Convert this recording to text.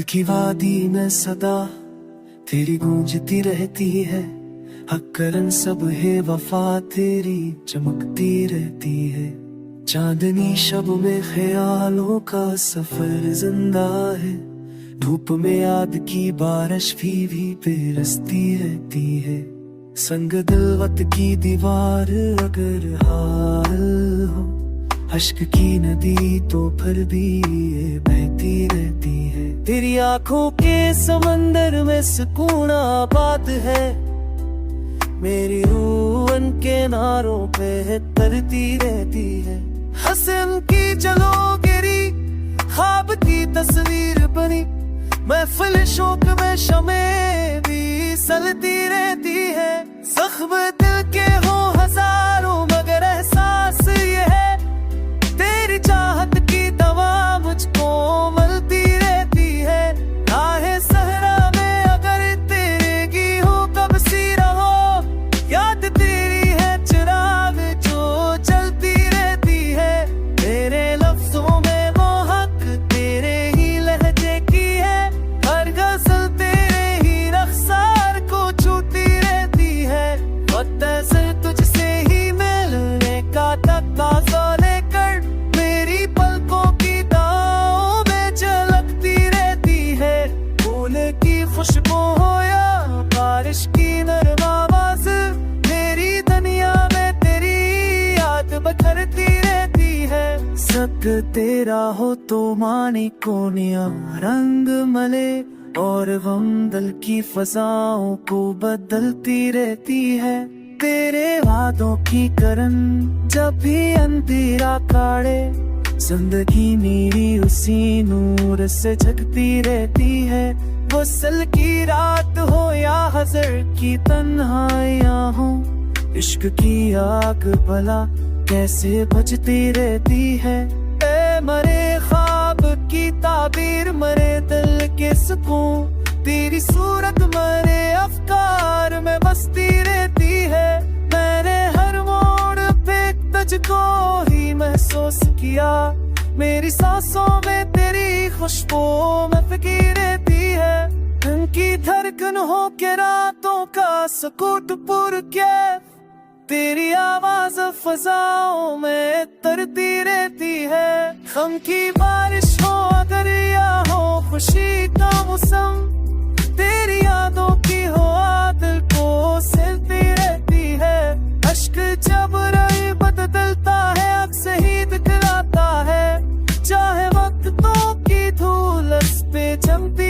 दिल की वादी में सदा तेरी गूंजती रहती है, हक करन सब है वफा तेरी चमकती रहती है। चांदनी शब में ख्यालों का सफर जिंदा है, धूप में याद की बारिश भी बेरसती रहती है। संग दिलवत की दीवार अगर हाल हो, अश्क की नदी तो फिर भी ये बहती रहती है। तेरी आंखों के समंदर में सुकून आबाद है, मेरी रूह उनके नारों पे तरती रहती है। हसन की चलो गिरी ख्वाब की तस्वीर बनी, महफिल शौक में शमे भी सलती रहती है। जख्म दिल के हो हजारों मगर एहसास ये है, तेरी चाहत की दवा मुझको मिलती रहती है। राहे सहरा में अगर तेरे की हो कब सी रहो, याद तेरी है चिराग जो जलती रहती है। तेरे लफ्जों में वो हक तेरे ही लहजे की है, हर गजल तेरे ही रख्सार को छूती रहती है। वक्त ऐसे तुझसे ही मिलने का तकाज़ा लेकर मेरी पलकों की दाओं में झलकती रहती है। फूल की खुशबू हो या बारिश की नरम आवाज, मेरी दुनिया में तेरी याद बखरती रहती है। सक तेरा हो तो मानी कोनिया रंग मले, और गम दिल की फजाओं को बदलती रहती है। तेरे वादों की करन जब भी अंधेरा काढ़े, जिंदगी मेरी उसी नूर से झकती रहती है। वसल की रात हो या हज़र की तन्हाइयाँ हो, इश्क की आग भला कैसे बुझती रहती है। ए मरे ख्वाब की ताबीर, मरे दिल के सुकून, तेरी सूरत मरे अफकार में बसती रहती है। मैंने हर मोड़ पे तुझको ही महसूस किया, मेरी सांसों में तेरी खुशबू में फिक्र रहती है। दिन की धड़कन हो के रातों का सुकून पुरकैफ, तेरी आवाज फजाओं में तरती रहती है। गम की बारिश हो अगर या हो खुशी का मौसम, तेरी यादों की हो दिल को सिलती रहती है। अश्क जब रंग बदलता है अक्सर ही दिखलाता है, चाहे वक्तों की धूल उस पे जमती